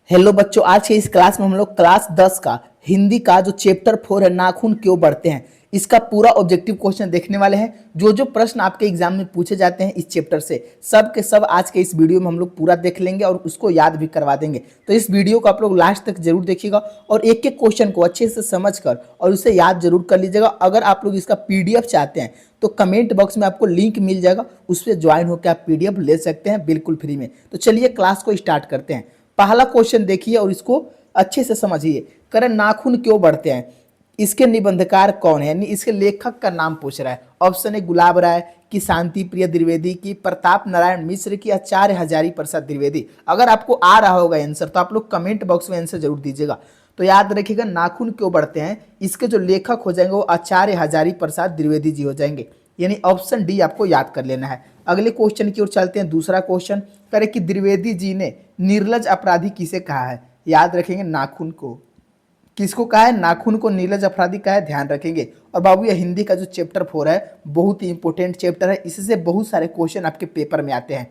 Hello बच्चों, आज के इस क्लास में हम लोग क्लास 10 का हिंदी का जो चैप्टर 4 है नाखून क्यों बढ़ते हैं, इसका पूरा ऑब्जेक्टिव क्वेश्चन देखने वाले हैं। जो जो प्रश्न आपके एग्जाम में पूछे जाते हैं इस चैप्टर से सब के सब आज के इस वीडियो में हम लोग पूरा देख लेंगे और उसको याद भी करवा देंगे। तो इस वीडियो को आप लोग लास्ट तक जरूर देखिएगा और एक एक क्वेश्चन को अच्छे से समझ कर और उसे याद जरूर कर लीजिएगा। अगर आप लोग इसका पीडीएफ चाहते हैं तो कमेंट बॉक्स में आपको लिंक मिल जाएगा, उस पर ज्वाइन होकर आप पीडीएफ ले सकते हैं बिल्कुल फ्री में। तो चलिए क्लास को स्टार्ट करते हैं। पहला क्वेश्चन देखिए और इसको अच्छे से समझिए। करें नाखून क्यों बढ़ते हैं, इसके निबंधकार कौन है, यानी इसके लेखक का नाम पूछ रहा है। ऑप्शन ए गुलाब राय की, शांति प्रिय द्विवेदी की, प्रताप नारायण मिश्र की, आचार्य हजारी प्रसाद द्विवेदी। अगर आपको आ रहा होगा आंसर तो आप लोग कमेंट बॉक्स में आंसर जरूर दीजिएगा। तो याद रखिएगा नाखून क्यों बढ़ते हैं, इसके जो लेखक हो जाएंगे वो आचार्य हजारी प्रसाद द्विवेदी जी हो जाएंगे, यानी ऑप्शन डी आपको याद कर लेना है। अगले क्वेश्चन की ओर चलते हैं। दूसरा क्वेश्चन करें कि द्विवेदी जी ने निर्लज अपराधी किसे कहा है। याद रखेंगे नाखून को, किसको कहा है, नाखून को निर्लज अपराधी कहा है, ध्यान रखेंगे। और बाबू ये हिंदी का जो चैप्टर 4 है बहुत ही इंपॉर्टेंट चैप्टर है, इससे बहुत सारे क्वेश्चन आपके पेपर में आते हैं।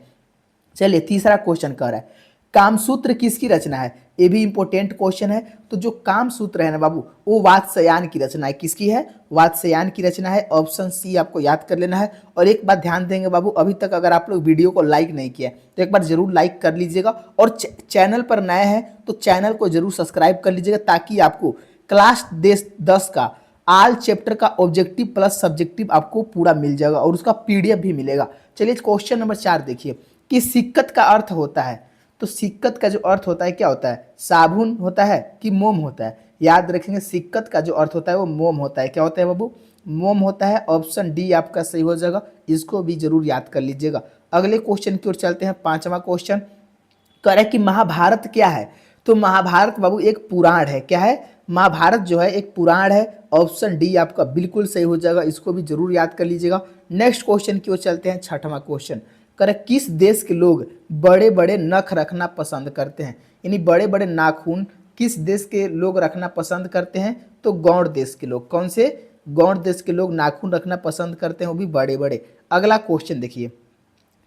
चलिए तीसरा क्वेश्चन कह रहा है कामसूत्र किसकी रचना है। ये भी इंपॉर्टेंट क्वेश्चन है। तो जो कामसूत्र है ना बाबू वो वात्स्यायन की रचना है। किसकी है, वात्स्यायन की रचना है। ऑप्शन सी आपको याद कर लेना है। और एक बात ध्यान देंगे बाबू, अभी तक अगर आप लोग वीडियो को लाइक नहीं किया तो एक बार जरूर लाइक कर लीजिएगा और चैनल पर नए हैं तो चैनल को जरूर सब्सक्राइब कर लीजिएगा, ताकि आपको क्लास 10 का आल चैप्टर का ऑब्जेक्टिव प्लस सब्जेक्टिव आपको पूरा मिल जाएगा और उसका पीडीएफ भी मिलेगा। चलिए क्वेश्चन नंबर 4 देखिए कि सिक्कत का अर्थ होता है। तो सिक्कत का जो अर्थ होता है क्या होता है, साबुन होता है कि मोम होता है। याद रखेंगे सिक्कत का जो अर्थ होता है वो मोम होता है। क्या होता है बाबू, मोम होता है। ऑप्शन डी आपका सही हो जाएगा, इसको भी जरूर याद कर लीजिएगा। अगले क्वेश्चन की ओर चलते हैं। पांचवा क्वेश्चन कह रहा है कि महाभारत क्या है। तो महाभारत बाबू एक पुराण है। क्या है, महाभारत जो है एक पुराण है। ऑप्शन डी आपका बिल्कुल सही हो जाएगा, इसको भी जरूर याद कर लीजिएगा। नेक्स्ट क्वेश्चन की ओर चलते हैं। छठवां क्वेश्चन करें किस देश के लोग बड़े बड़े नख रखना पसंद करते हैं, यानी बड़े बड़े नाखून किस देश के लोग रखना पसंद करते हैं। तो गौड़ देश के लोग। कौन से, गौड़ देश के लोग नाखून रखना पसंद करते हैं, वो भी बड़े बड़े। अगला क्वेश्चन देखिए,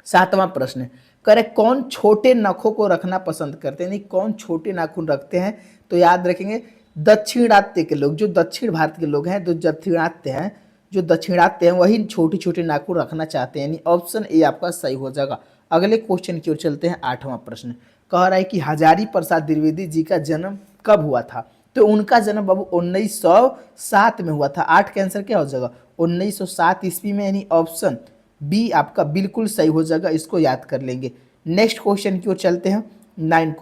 सातवां प्रश्न करे कौन छोटे नखों को रखना पसंद करते हैं, यानी कौन छोटे नाखून रखते हैं। तो याद रखेंगे दक्षिणात्य के लोग, जो दक्षिण भारत के लोग हैं, जो दक्षिणात्य हैं वही छोटे छोटे नाखून रखना चाहते हैं, यानी ऑप्शन ए आपका सही हो जाएगा। अगले क्वेश्चन की ओर चलते हैं। आठवां प्रश्न कह रहा है कि हजारी प्रसाद द्विवेदी जी का जन्म कब हुआ था। तो उनका जन्म बाबू 1907 में हुआ था। 8 का आंसर क्या हो जाएगा, 1907 ईस्वी में, यानी ऑप्शन बी आपका बिल्कुल सही हो जाएगा, इसको याद कर लेंगे। नेक्स्ट क्वेश्चन की ओर चलते हैं। 9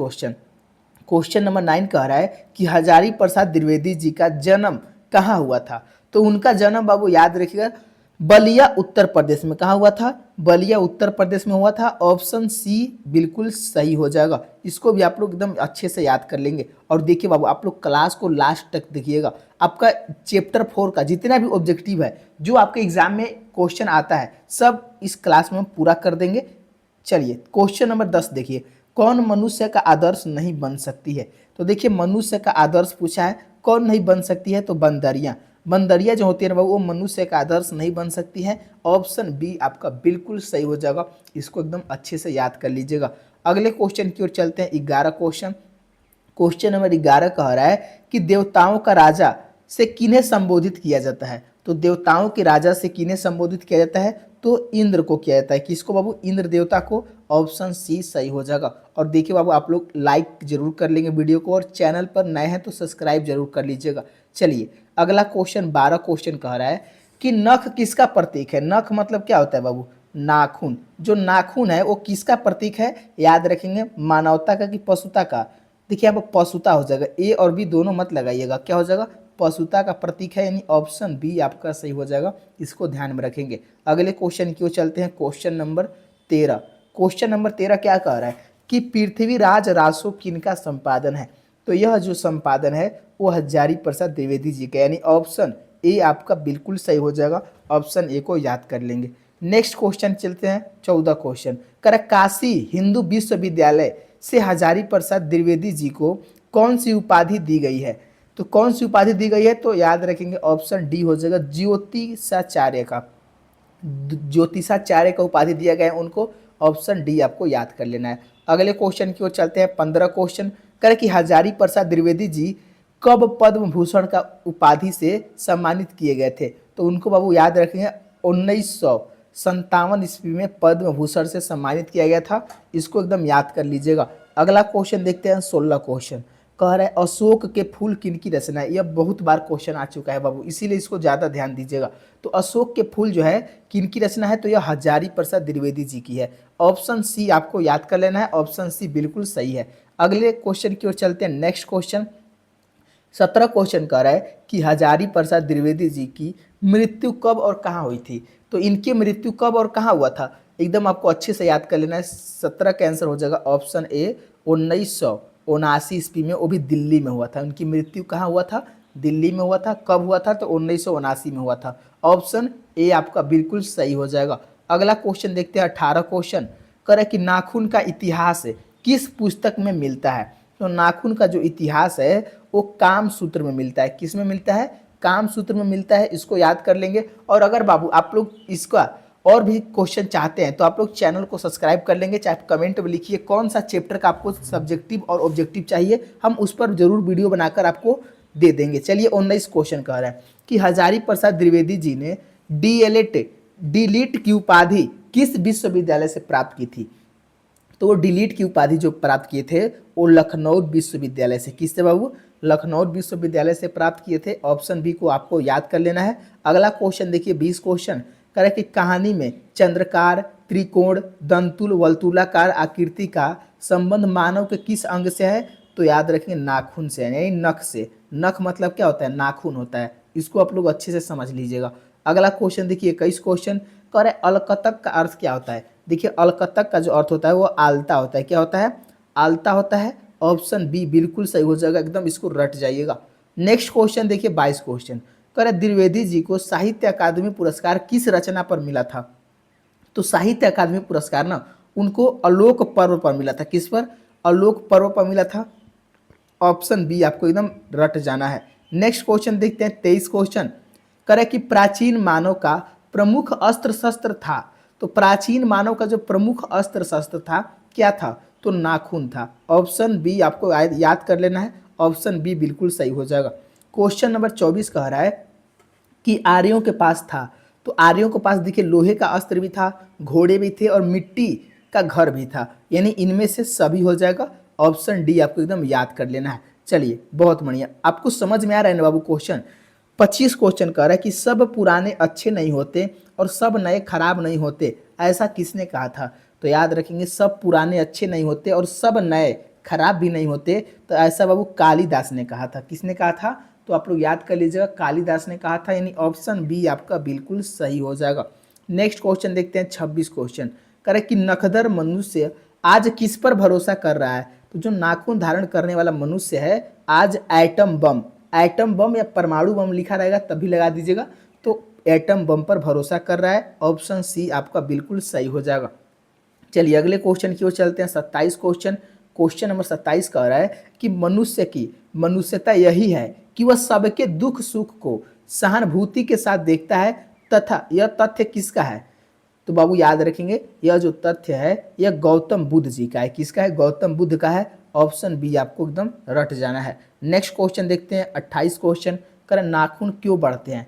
क्वेश्चन नंबर 9 कह रहा है कि हजारी प्रसाद द्विवेदी जी का जन्म कहाँ हुआ था। तो उनका जन्म बाबू याद रखिएगा बलिया उत्तर प्रदेश में। कहाँ हुआ था, बलिया उत्तर प्रदेश में हुआ था। ऑप्शन सी बिल्कुल सही हो जाएगा, इसको भी आप लोग एकदम अच्छे से याद कर लेंगे। और देखिए बाबू आप लोग क्लास को लास्ट तक देखिएगा, आपका चैप्टर 4 का जितना भी ऑब्जेक्टिव है जो आपके एग्जाम में क्वेश्चन आता है सब इस क्लास में हम पूरा कर देंगे। चलिए क्वेश्चन नंबर 10 देखिए, कौन मनुष्य का आदर्श नहीं बन सकती है। तो देखिए मनुष्य का आदर्श पूछा है, कौन नहीं बन सकती है। तो बंदरियां, बंदरिया जो होती है ना वो मनुष्य का आदर्श नहीं बन सकती है। ऑप्शन बी आपका बिल्कुल सही हो जाएगा, इसको एकदम अच्छे से याद कर लीजिएगा। अगले क्वेश्चन की ओर चलते हैं। 11 क्वेश्चन नंबर 11 कह रहा है कि देवताओं का राजा से किन्हें संबोधित किया जाता है। तो देवताओं के राजा से किन्हें संबोधित किया जाता है, तो इंद्र को किया जाता है। किसको बाबू, इंद्र देवता को। ऑप्शन सी सही हो जाएगा। और देखिए बाबू आप लोग लाइक जरूर कर लेंगे वीडियो को, और चैनल पर नए हैं तो सब्सक्राइब जरूर कर लीजिएगा। चलिए अगला क्वेश्चन 12 क्वेश्चन कह रहा है कि नख किसका प्रतीक है। नख मतलब क्या होता है बाबू, नाखून। जो नाखून है वो किसका प्रतीक है। याद रखेंगे मानवता का कि पशुता का। देखिए यहाँ पर पशुता हो जाएगा, ए और बी दोनों मत लगाइएगा, क्या हो जाएगा पशुता का प्रतीक है, यानी ऑप्शन बी आपका सही हो जाएगा, इसको ध्यान में रखेंगे। अगले क्वेश्चन की ओर चलते हैं। क्वेश्चन नंबर 13 क्या कह रहा है कि पृथ्वीराज रासो किनका संपादन है। तो यह जो संपादन है वो हजारी प्रसाद द्विवेदी जी का, यानी ऑप्शन ए आपका बिल्कुल सही हो जाएगा, ऑप्शन ए को याद कर लेंगे। नेक्स्ट क्वेश्चन चलते हैं। 14 क्वेश्चन कर काशी हिंदू विश्वविद्यालय से हजारी प्रसाद द्विवेदी जी को कौन सी उपाधि दी गई है। तो कौन सी उपाधि दी गई है, तो याद रखेंगे ऑप्शन डी हो जाएगा ज्योतिषाचार्य का। ज्योतिषाचार्य का उपाधि दिया गया है उनको, ऑप्शन डी आपको याद कर लेना है। अगले क्वेश्चन की ओर चलते हैं। 15 कह रहे कि हजारी प्रसाद द्विवेदी जी कब पद्म भूषण का उपाधि से सम्मानित किए गए थे? तो उनको बाबू याद रखेंगे 1957 ईस्वी में पद्म भूषण से सम्मानित किया गया था। इसको एकदम याद कर लीजिएगा। अगला क्वेश्चन देखते हैं 16 क्वेश्चन। कह रहा है अशोक के फूल किनकी रचना है? यह बहुत बार क्वेश्चन आ चुका है बाबू, इसीलिए इसको ज़्यादा ध्यान दीजिएगा। तो अशोक के फूल जो है किनकी रचना है? तो यह हजारी प्रसाद द्विवेदी जी की है। ऑप्शन सी आपको याद कर लेना है, ऑप्शन सी बिल्कुल सही है। अगले क्वेश्चन की ओर चलते हैं। नेक्स्ट क्वेश्चन 17 क्वेश्चन कह रहा है कि हजारी प्रसाद द्विवेदी जी की मृत्यु कब और कहाँ हुई थी? तो इनकी मृत्यु कब और कहाँ हुआ था? एकदम आपको अच्छे से याद कर लेना है। 17 का आंसर हो जाएगा ऑप्शन ए 1979 ईस्वी में, वो भी दिल्ली में हुआ था। उनकी मृत्यु कहाँ हुआ था? दिल्ली में हुआ था। कब हुआ था? तो 1979 में हुआ था। ऑप्शन ए आपका बिल्कुल सही हो जाएगा। अगला क्वेश्चन देखते हैं 18 क्वेश्चन। कह रहा है कि नाखून का इतिहास किस पुस्तक में मिलता है? तो नाखून का जो इतिहास है वो काम सूत्र में मिलता है। किस में मिलता है? काम सूत्र में मिलता है। इसको याद कर लेंगे। और अगर बाबू आप लोग इसका और भी क्वेश्चन चाहते हैं तो आप लोग चैनल को सब्सक्राइब कर लेंगे। चाहे कमेंट में लिखिए कौन सा चैप्टर का आपको सब्जेक्टिव और ऑब्जेक्टिव चाहिए, हम उस पर जरूर वीडियो बनाकर आपको दे देंगे। चलिए 19 क्वेश्चन कह रहा है कि हजारी प्रसाद द्विवेदी जी ने डीलिट की उपाधि किस विश्वविद्यालय से प्राप्त की थी? तो वो डिलीट की उपाधि जो प्राप्त किए थे वो लखनऊ विश्वविद्यालय से। किससे बाबू? लखनऊ विश्वविद्यालय से प्राप्त किए थे। ऑप्शन बी को आपको याद कर लेना है। अगला क्वेश्चन देखिए 20 क्वेश्चन। कह रहा है कि कहानी में चंद्रकार, त्रिकोण, दंतुल, वर्तुलाकार आकृति का संबंध मानव के किस अंग से है? तो याद रखेंगे नाखून से, यानी नख से। नख मतलब क्या होता है? नाखून होता है। इसको आप लोग अच्छे से समझ लीजिएगा। अगला क्वेश्चन देखिए 21 क्वेश्चन। कह रहे अलकतक का अर्थ क्या होता है? देखिए अलकतक का जो अर्थ होता है वो आलता होता है। क्या होता है? आलता होता है। ऑप्शन बी बिल्कुल सही हो जाएगा, एकदम इसको रट जाइएगा। नेक्स्ट क्वेश्चन देखिए 22 क्वेश्चन। कह रहे द्विवेदी जी को साहित्य अकादमी पुरस्कार किस रचना पर मिला था? तो साहित्य अकादमी पुरस्कार ना उनको आलोक पर्व पर मिला था। किस पर? आलोक पर्व पर मिला था। ऑप्शन बी आपको एकदम रट जाना है। नेक्स्ट क्वेश्चन देखते हैं 23 क्वेश्चन। करे कि प्राचीन मानव का प्रमुख अस्त्र शस्त्र था। तो प्राचीन मानव का जो प्रमुख अस्त्र शस्त्र था क्या था? तो नाखून था। ऑप्शन बी आपको याद कर लेना है। ऑप्शन बी बिल्कुल सही हो जाएगा। क्वेश्चन नंबर 24 कह रहा है कि आर्यों के पास था। तो आर्यों के पास देखिए लोहे का अस्त्र भी था, घोड़े भी थे और मिट्टी का घर भी था, यानी इनमें से सभी हो जाएगा। ऑप्शन डी आपको एकदम याद कर लेना है। चलिए बहुत बढ़िया, आपको समझ में आ रहा है ना बाबू क्वेश्चन? 25 क्वेश्चन कह रहा है कि सब पुराने अच्छे नहीं होते और सब नए खराब नहीं होते, ऐसा किसने कहा था? तो याद रखेंगे सब पुराने अच्छे नहीं होते और सब नए खराब भी नहीं होते, तो ऐसा बाबू कालिदास ने कहा था। किसने कहा था? तो आप लोग याद कर लीजिएगा, कालिदास ने कहा था, यानी ऑप्शन बी आपका बिल्कुल सही हो जाएगा। नेक्स्ट क्वेश्चन देखते हैं 26 क्वेश्चन। कह रहे कि नखदर मनुष्य आज किस पर भरोसा कर रहा है? तो जो नाखून धारण करने वाला मनुष्य है आज एटम बम या परमाणु बम लिखा रहेगा तभी लगा दीजिएगा, तो एटम बम पर भरोसा कर रहा है। ऑप्शन सी आपका बिल्कुल सही हो जाएगा। चलिए अगले क्वेश्चन की ओर चलते हैं 27 क्वेश्चन। क्वेश्चन नंबर 27 कह रहा है कि मनुष्य की मनुष्यता यही है कि वह सबके दुख सुख को सहानुभूति के साथ देखता है, तथा यह तथ्य किसका है? तो बाबू याद रखेंगे यह जो तथ्य है यह गौतम बुद्ध जी का है। किसका है? गौतम बुद्ध का है। ऑप्शन बी आपको एकदम रट जाना है। नेक्स्ट क्वेश्चन देखते हैं 28 क्वेश्चन। कर नाखून क्यों बढ़ते हैं?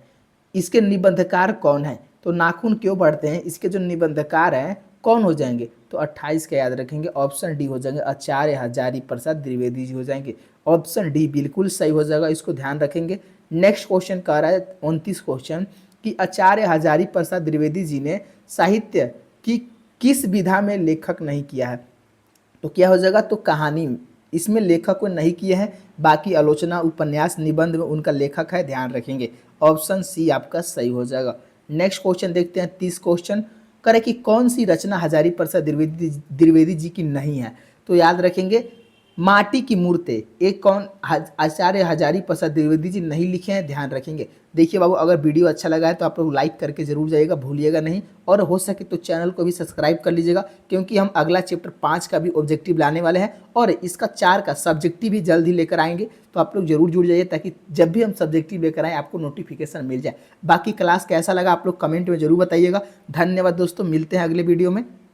इसके निबंधकार कौन है? तो नाखून क्यों बढ़ते हैं, इसके जो निबंधकार हैं कौन हो जाएंगे? तो 28 का याद रखेंगे, ऑप्शन डी हो जाएंगे, आचार्य हजारी प्रसाद द्विवेदी जी हो जाएंगे। ऑप्शन डी बिल्कुल सही हो जाएगा, इसको ध्यान रखेंगे। नेक्स्ट क्वेश्चन कह रहा है 29 क्वेश्चन कि आचार्य हजारी प्रसाद द्विवेदी जी ने साहित्य की किस विधा में लेखक नहीं किया है? तो क्या हो जाएगा? तो कहानी इसमें लेखक को नहीं किए हैं, बाकी आलोचना उपन्यास निबंध में उनका लेखक है, ध्यान रखेंगे। ऑप्शन सी आपका सही हो जाएगा। नेक्स्ट क्वेश्चन देखते हैं 30 क्वेश्चन। करे कि कौन सी रचना हजारी प्रसाद द्विवेदी जी की नहीं है? तो याद रखेंगे माटी की मूर्ति एक कौन आचार्य हजारी प्रसाद द्विवेदी जी नहीं लिखे हैं, ध्यान रखेंगे। देखिए बाबू अगर वीडियो अच्छा लगा है तो आप लोग लाइक करके जरूर जाइएगा, भूलिएगा नहीं। और हो सके तो चैनल को भी सब्सक्राइब कर लीजिएगा, क्योंकि हम अगला चैप्टर 5 का भी ऑब्जेक्टिव लाने वाले हैं और इसका 4 का सब्जेक्टिव भी जल्द ही लेकर आएंगे। तो आप लोग जरूर जुड़ जाइए ताकि जब भी हम सब्जेक्टिव लेकर आएँ आपको नोटिफिकेशन मिल जाए। बाकी क्लास कैसा लगा आप लोग कमेंट में जरूर बताइएगा। धन्यवाद दोस्तों, मिलते हैं अगले वीडियो में।